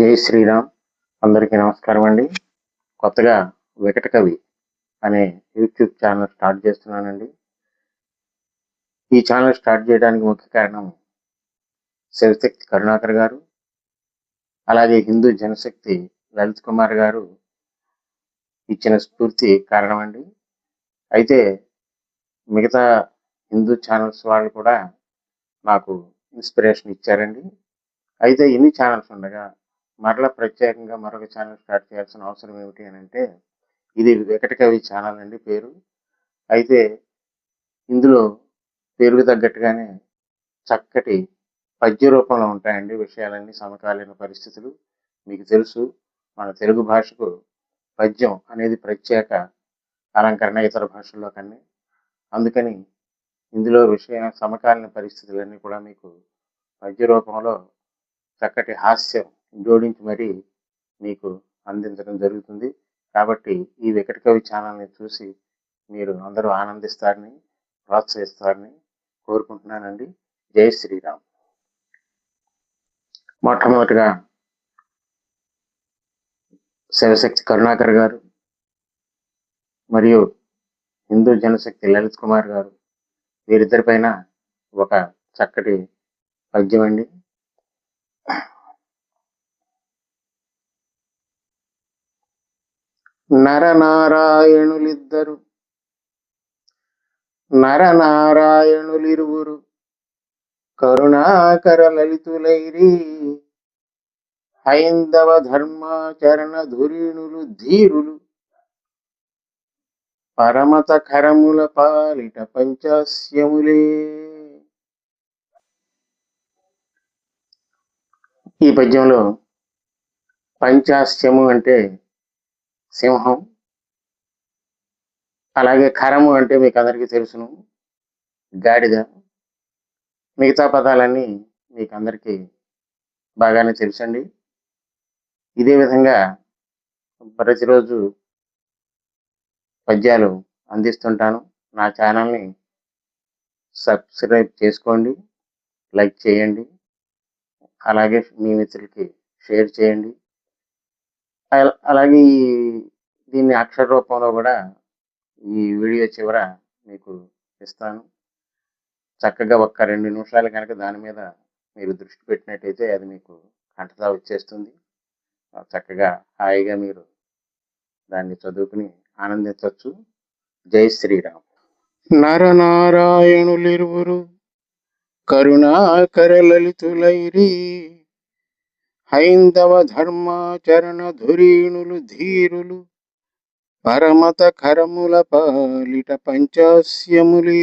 జై శ్రీరామ్. అందరికీ నమస్కారం అండి. కొత్తగా వికట కవి అనే యూట్యూబ్ ఛానల్ స్టార్ట్ చేస్తున్నానండి. ఈ ఛానల్ స్టార్ట్ చేయడానికి ముఖ్య కారణం శివశక్తి కరుణాకర్ గారు, అలాగే హిందూ జనశక్తి లలిత్ కుమార్ గారు ఇచ్చిన స్ఫూర్తి కారణం అండి. అయితే మిగతా హిందూ ఛానల్స్ వాళ్ళు కూడా నాకు ఇన్స్పిరేషన్ ఇచ్చారండి. అయితే ఇన్ని ఛానల్స్ ఉండగా మరలా ప్రత్యేకంగా మరొక ఛానల్ స్టార్ట్ చేయాల్సిన అవసరం ఏమిటి అని అంటే, ఇది వికట కవి ఛానల్ అండి పేరు. అయితే ఇందులో పేరుకు తగ్గట్టుగానే చక్కటి పద్య రూపంలో ఉంటాయండి విషయాలన్నీ, సమకాలీన పరిస్థితులు. మీకు తెలుసు, మన తెలుగు భాషకు పద్యం అనేది ప్రత్యేక అలంకరణ ఇతర భాషల్లో కన్నా. అందుకని ఇందులో సమకాలీన పరిస్థితులన్నీ కూడా మీకు పద్య రూపంలో చక్కటి హాస్యం జోడించి మరీ మీకు అందించడం జరుగుతుంది. కాబట్టి ఈ వికట కవి ఛానల్ని చూసి మీరు అందరూ ఆనందిస్తారని, ప్రోత్సహిస్తారని కోరుకుంటున్నానండి. జై శ్రీరామ్. మొట్టమొదటిగా శివశక్తి కరుణాకర్ గారు మరియు హిందూ జనశక్తి లలిత్ కుమార్ గారు, వీరిద్దరిపైన ఒక చక్కటి పద్యం అండి. నరనారాయణులిరువురు కరుణాకర లలితులైరి, హైందవ ధర్మాచరణ ధురీణులు ధీరులు, పరమత ఖరముల పాలిట పంచాస్యములే. ఈ పద్యంలో పంచాస్యము అంటే సింహం, అలాగే ఖరము అంటే మీకు అందరికీ తెలుసును, గాడిద. మిగతా పదాలన్నీ మీకు అందరికీ బాగానే తెలుసండి. ఇదే విధంగా ప్రతిరోజు పద్యాలు అందిస్తుంటాను. నా ఛానల్ని సబ్స్క్రైబ్ చేసుకోండి, లైక్ చేయండి, అలాగే మీ మిత్రులకి షేర్ చేయండి. అలాగే దీన్ని అక్షర రూపంలో కూడా ఈ వీడియో చివర మీకు ఇస్తాను. చక్కగా ఒక్క 2 నిమిషాలు కనుక దాని మీద మీరు దృష్టి పెట్టినట్టయితే అది మీకు కంఠతా వచ్చేస్తుంది. చక్కగా హాయిగా మీరు దాన్ని చదువుకుని ఆనందించవచ్చు. జై శ్రీరామ్. నరనారాయణులిరువురు కరుణాకర లలితులైరి, హైందవ ధర్మాచరణ ధురీణులు ధీరులు, పరమత ఖరముల పాలిట పంచాస్యములే.